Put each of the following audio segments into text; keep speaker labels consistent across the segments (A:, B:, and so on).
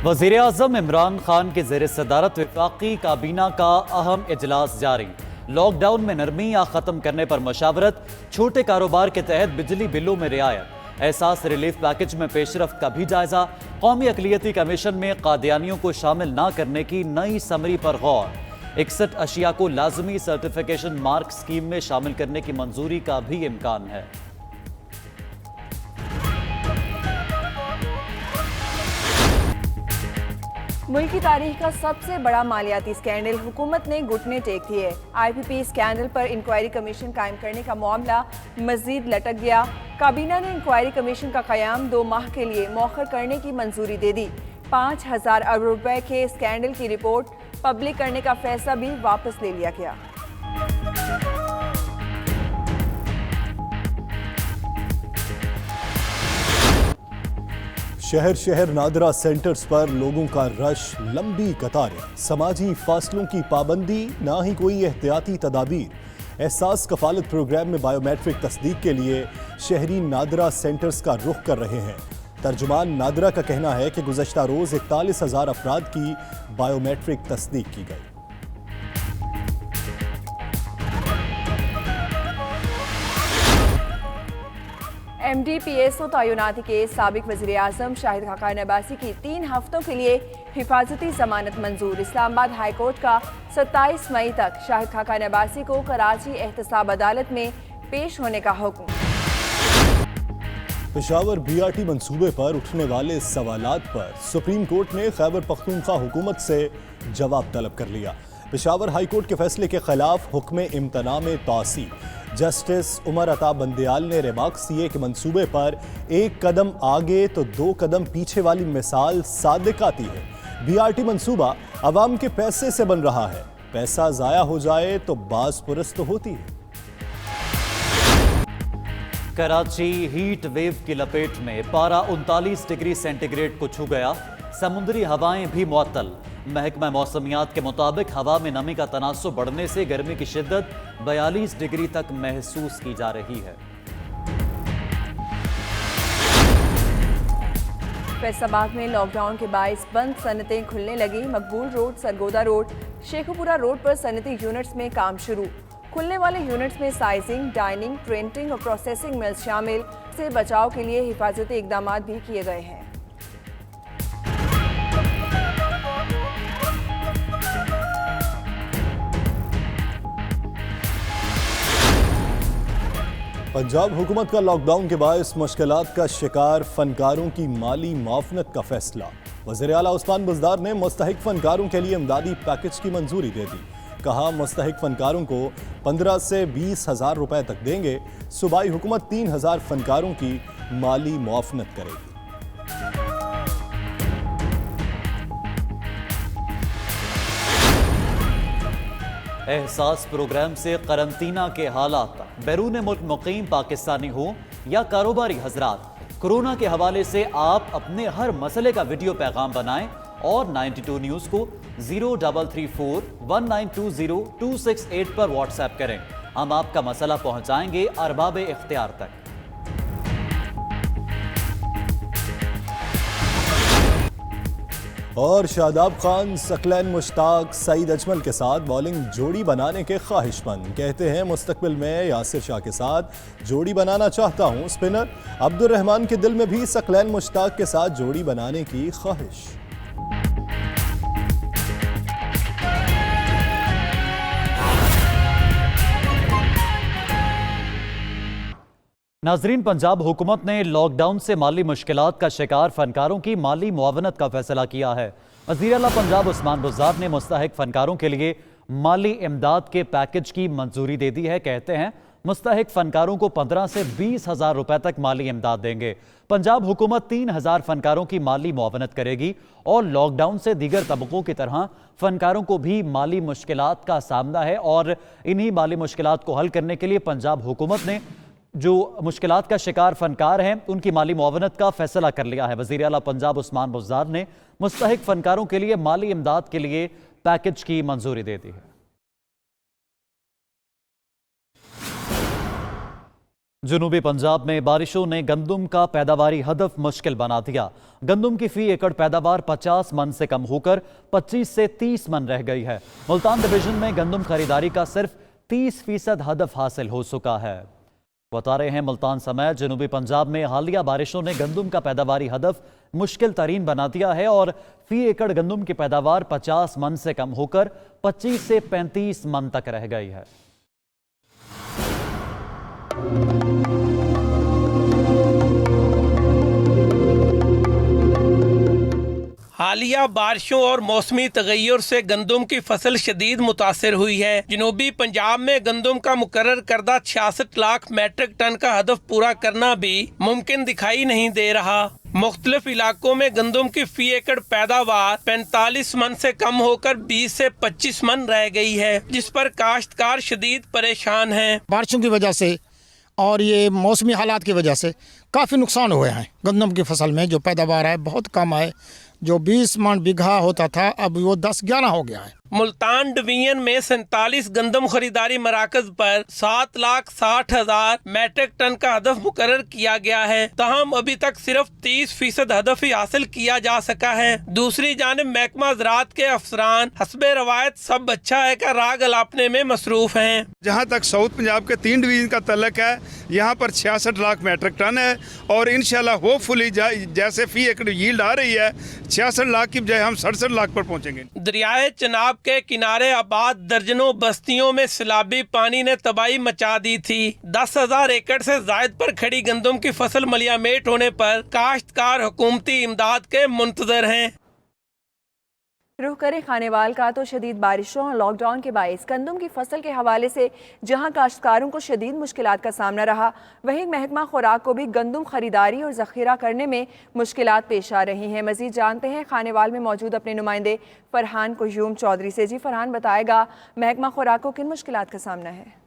A: वज़ीर आज़म इमरान खान की ज़ेर सदारत वफाकी काबीना का अहम इजलास जारी। लॉकडाउन में नरमी या ख़त्म करने पर मशावरत। छोटे कारोबार के तहत बिजली बिलों में रियायत। एहसास रिलीफ पैकेज में पेशरफ्त का भी जायजा। कौमी अक़लियती कमीशन में कादियानियों को शामिल न करने की नई समरी पर गौर। 61 अशिया को लाजमी सर्टिफिकेशन मार्क स्कीम में शामिल करने की मंजूरी का भी इम्कान है।
B: मुल्क की तारीख का सबसे बड़ा मालियाती स्कैंडल, हुकूमत ने घुटने टेक दिए। IPP स्कैंडल पर इंक्वायरी कमीशन कायम करने का मामला मजीद लटक गया। काबीना ने इंक्वायरी कमीशन का क़याम 2 माह के लिए मौखर करने की मंजूरी दे दी। 5000 अरब रुपए के स्कैंडल की रिपोर्ट पब्लिक करने का फैसला भी वापस ले लिया गया।
C: शहर शहर नादरा सेंटर्स पर लोगों का रश, लंबी कतारें, समाजी फासलों की पाबंदी, ना ही कोई एहतियाती तदाबीर। एहसास कफालत प्रोग्राम में बायोमेट्रिक तस्दीक के लिए शहरी नादरा सेंटर्स का रुख कर रहे हैं। तर्जुमान नादरा का कहना है कि गुज़श्ता रोज़ 41,000 अफराद की बायोमेट्रिक तस्दीक की गई।
B: MD-PSO तयनाती के साबिक वज़ीर आज़म शाहिद खाकान अब्बासी की 3 हफ्तों के लिए हिफाजती जमानत मंजूर। इस्लामाबाद हाई कोर्ट का 27 मई तक शाहिद खाकान अब्बासी को कराची एहतसाब अदालत में पेश होने का हुक्म।
C: पेशावर BRT मंसूबे पर उठने वाले सवालात पर सुप्रीम कोर्ट ने खैबर पख्तूनख्वा हुकूमत से जवाब तलब कर लिया। पेशावर हाई कोर्ट के फैसले के खिलाफ हुक्म इम्तना में तौसी। जस्टिस उमर अता बंदयाल ने रिमार्क्स दिए कि मंसूबे पर 1 कदम आगे तो 2 कदम पीछे वाली मिसाल सादिक आती है। BRT मंसूबा अवाम के पैसे से बन रहा है, पैसा जाया हो जाए तो बाज पुरस्त होती है।
A: कराची हीट वेव की लपेट में पारा 39 डिग्री सेंटीग्रेड को छू गया। समुद्री हवाएं भी मुअत्तल। महकमा मौसमियात के मुताबिक हवा में नमी का तनासुब बढ़ने से गर्मी की शिद्दत 42 डिग्री तक महसूस की जा रही है।
B: फैसलाबाद में लॉकडाउन के बायस बंद सनतें खुलने लगी। मकबूल road, Sargodha road, Sheikhupura road पर सनती यूनिट्स में काम शुरू। खुलने वाले यूनिट्स में साइजिंग, डाइनिंग, प्रिंटिंग और प्रोसेसिंग मिल्स शामिल। से बचाव के लिए हिफाजती इकदाम भी किए गए हैं।
C: पंजाब हुकूमत का लॉकडाउन के बायस मुश्किलात का शिकार फनकारों की माली मुआवनत का फैसला। वज़ीर आला उस्मान बुज़दार ने मुस्तहिक फनकारों के लिए इमदादी पैकेज की मंजूरी दे दी। कहा मुस्तहिक फनकारों को 15 से 20,000 रुपए तक देंगे। सूबाई हुकूमत 3,000 फनकारों की माली मुआवनत करेगी।
A: एहसास प्रोग्राम से करंतना के हालात। बैरून मुल्क मुकीम पाकिस्तानी हो या कारोबारी हजरात, कोरोना के हवाले से आप अपने हर मसले का वीडियो पैगाम बनाएं और 92 न्यूज़ को 03341920 पर व्हाट्सएप करें। हम आपका मसला पहुंचाएंगे अरबाब इख्तियार तक।
C: और शादाब खान सकलैन मुश्ताक सईद अजमल के साथ बॉलिंग जोड़ी बनाने के ख्वाहिशमंद। कहते हैं मुस्तकबिल में यासिर शाह के साथ जोड़ी बनाना चाहता हूं। स्पिनर अब्दुल रहमान के दिल में भी सकलैन मुश्ताक के साथ जोड़ी बनाने की ख्वाहिश।
A: नाजरीन, पंजाब हुकूमत ने लॉकडाउन से माली मुश्किलात का शिकार फनकारों की माली मुआवनत का फैसला किया है। वज़ीर आला पंजाब उस्मान बुज़दार ने मुस्तहिक फनकारों के लिए माली इमदाद के पैकेज की मंजूरी दे दी है। कहते हैं मुस्तहिक फनकारों को 15 से 20,000 रुपए तक माली इमदाद देंगे। पंजाब हुकूमत 3,000 फनकारों की माली मुआवनत करेगी और लॉकडाउन से दीगर तबकों की तरह फनकारों को भी माली मुश्किलात का सामना है और इन्हीं माली मुश्किलात को हल करने के लिए पंजाब हुकूमत ने जो मुश्किलात का शिकार फनकार हैं उनकी माली मुआवनत का फैसला कर लिया है। वज़ीर आला पंजाब उस्मान बुज़दार ने मुस्तहिक फनकारों के लिए माली इमदाद के लिए पैकेज की मंजूरी दे दी है। जनूबी पंजाब में बारिशों ने गंदम का पैदावारी हदफ मुश्किल बना दिया। गंदम की फी एकड़ पैदावार 50 मन से कम होकर 25 से 30 मन रह गई है। मुल्तान डिवीजन में गंदम खरीदारी का सिर्फ 30% हदफ हासिल हो चुका है। बता रहे हैं मुल्तान समेत जनूबी पंजाब में हालिया बारिशों ने गंदम का पैदावारी हदफ मुश्किल तरीन बना दिया है और फी एकड़ गंदम की पैदावार 50 मन से कम होकर 25 से 35 मन तक रह गई है।
D: हालिया बारिशों और मौसमी तगैयुर से गंदम की फसल शदीद मुतासर हुई है। जनूबी पंजाब में गंदम का मुकर्रर करदा 66 लाख मैट्रिक टन का हदफ पूरा करना भी मुमकिन दिखाई नहीं दे रहा। मुख्तलिफ इलाकों में गंदम की फी एकड़ पैदावार 45 मन से कम होकर 20 से 25 मन रह गई है, जिस पर काश्तकार शदीद परेशान हैं।
E: बारिशों की वजह से और ये मौसमी हालात की वजह से काफ़ी नुकसान हुए हैं। गंदम की फसल में जो पैदावार है बहुत कम है। जो 20 मन बीघा होता था अब वो 10-11 हो गया है।
D: मुल्तान डिवीजन में 47 गंदम खरीदारी मराकज पर 7,60,000 मैट्रिक टन का हदफ मुकर्रर किया गया है। तहम अभी तक सिर्फ 30% हदफ ही हासिल किया जा सका है। दूसरी जानिब महकमा ज़राअत के अफसरान हस्बे रवायत सब अच्छा है का राग अलापने में मसरूफ हैं।
F: जहाँ तक साउथ पंजाब के 3 डिवीजन का तल्लक है, यहाँ पर 66 लाख मैट्रिक टन है और इंशाल्लाह होपफुली जैसे फी एकड़ यील्ड आ रही है 66 लाख की बजाय हम 67 लाख पर पहुँचेंगे।
D: दरियाए चनाब के किनारे आबाद दर्जनों बस्तियों में सैलाबी पानी ने तबाही मचा दी थी। 10,000 एकड़ से जायद पर खड़ी गंदम की फसल मलियामेट होने पर काश्तकार हुकूमती इमदाद के मुंतजर हैं।
B: रुख करें खानेवाल का तो शदीद बारिशों और लॉकडाउन के बायस गंदम की फसल के हवाले से जहां काश्तकारों को शदीद मुश्किलात का सामना रहा, वहीं महकमा खुराक को भी गंदम खरीदारी और ज़ख़ीरा करने में मुश्किलात पेश आ रही हैं। मज़ीद जानते हैं खानेवाल में मौजूद अपने नुमाइंदे फ़रहान कुयूम चौधरी से। जी फ़रहान, बताएगा महकमा खुराक को किन मुश्किलात का सामना है?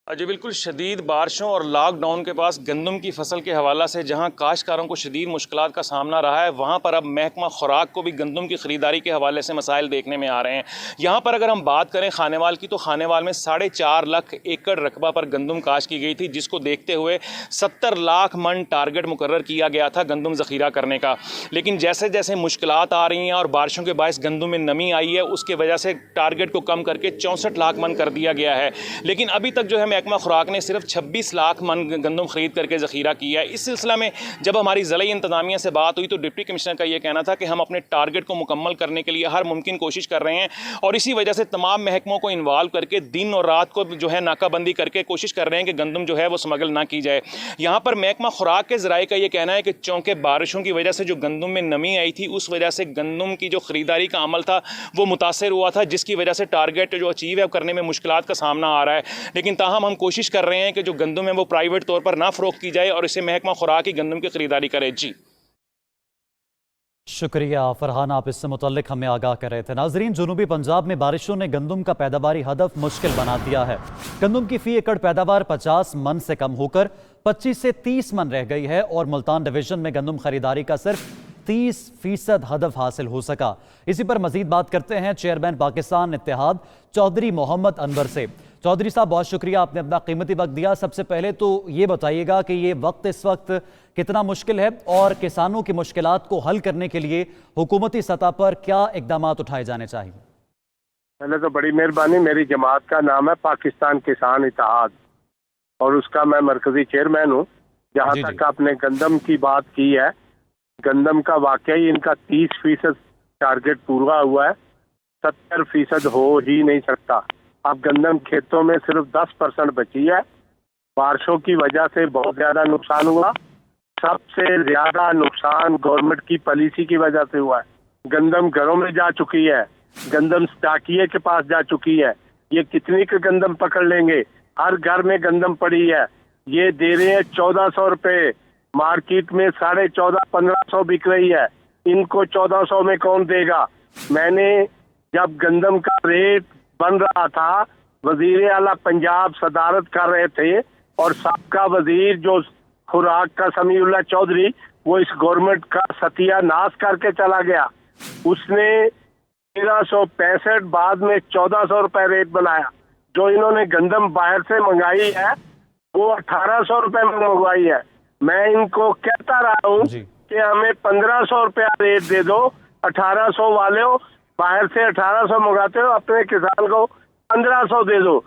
G: जी बिल्कुल, शदीद बारिशों और लॉकडाउन के पास गंदम की फसल के हवाला से जहां काश्तकारों को शदीद मुश्किलात का सामना रहा है, वहां पर अब महकमा खुराक को भी गंदम की ख़रीदारी के हवाले से मसाइल देखने में आ रहे हैं। यहां पर अगर हम बात करें खानेवाल की, तो खानेवाल में 4.5 लाख एकड़ रकबा पर गंदम काश्त की गई थी, जिसको देखते हुए 70 लाख मन टारगेट मुकर्रर किया गया था गंदम ज़ख़ीरा करने का। लेकिन जैसे जैसे मुश्किलात आ रही हैं और बारिशों के बायस गंदम में नमी आई है, उसके वजह से टारगेट को कम करके 64 लाख मन कर दिया गया है। लेकिन अभी तक जो है महकमा खुराक ने सिर्फ 26 लाख मन गंदम खरीद करके ज़ख़ीरा किया है। इस सिलसिला में जब हमारी ज़िला इंतज़ामिया से बात हुई तो डिप्टी कमिश्नर का ये कहना था कि हम अपने टारगेट को मुकम्मल करने के लिए हर मुमकिन कोशिश कर रहे हैं और इसी वजह से तमाम महकमों को इन्वॉल्व करके दिन और रात को जो है नाकाबंदी करके कोशिश कर रहे हैं कि गंदम जो है वो स्मगल ना की जाए। यहाँ पर महकमा खुराक के ज़राए का ये कहना है कि चूँकि बारिशों की वजह से जो गंदम में नमी आई थी, उस वजह से गंदम की जो ख़रीदारी का अमल था वो मुतासर हुआ था, जिसकी वजह से टारगेट जो अचीव है करने में मुश्किलात का सामना आ रहा है। लेकिन ताहम हम कोशिश कर रहे हैं कि जो गंदम है वो प्राइवेट तौर पर ना फरोख्त की जाए और इसे महकमा खुराक की गंदम की खरीदारी करे। जी
A: शुक्रिया फरहान, आप इससे मुतल्लिक हमें आगाह कर रहे थे। नाजरीन, जनूबी पंजाब में बारिशों ने गंदम का पैदावारी हदफ मुश्किल बना दिया है। गंदम की फी एकड़ पैदावार 50 मन से कम होकर 25 से 30 मन रह गई है और मुल्तान डिवीजन में गंदम खरीदारी का सिर्फ 30% हदफ हासिल हो सका। इसी पर मजीद बात करते हैं चेयरमैन पाकिस्तान इत्तेहाद चौधरी मोहम्मद अनवर से। चौधरी साहब, बहुत शुक्रिया, आपने अपना कीमती वक्त दिया। सबसे पहले तो ये बताइएगा कि ये वक्त इस वक्त कितना मुश्किल है और किसानों की मुश्किलात को हल करने के लिए हुकूमती सतह पर क्या इकदाम उठाए जाने चाहिए?
H: पहले तो बड़ी मेहरबानी, मेरी जमात का नाम है पाकिस्तान किसान इत्तेहाद और उसका मैं मरकजी चेयरमैन हूँ। जहाँ तक आपने गंदम की बात की है, गंदम का वाकई इनका 30% टारगेट पूरा हुआ है, 70% हो ही नहीं सकता। अब गंदम खेतों में सिर्फ 10% बची है। बारिशों की वजह से बहुत ज्यादा नुकसान हुआ। सबसे ज्यादा नुकसान गवर्नमेंट की पॉलिसी की वजह से हुआ है। गंदम घरों में जा चुकी है, गंदम स्टाकिये के पास जा चुकी है। ये कितनी का गंदम पकड़ लेंगे? हर घर में गंदम पड़ी है। ये दे रहे हैं 1400 रुपए, मार्केट में 1450-1500 बिक रही है। इनको 1400 में कौन देगा? मैंने जब गंदम का रेट बन रहा था, वजीर आला पंजाब सदारत कर रहे थे और सबका वजीर जो खुराक का समीउल्लाह चौधरी, वो इस गवर्नमेंट का सत्यानाश करके चला गया। उसने 1365 बाद में 1400 रुपए रेट बनाया। जो इन्होंने गंदम बाहर से मंगाई है वो 1800 रुपए में मंगवाई है। मैं इनको कहता रहा हूँ
A: जी।
H: कि हमें 1500 रुपया रेट दे दो, 1800 वाले हो, बाहर से 1800 मंगाते हो, अपने किसान को 1500 दे दो।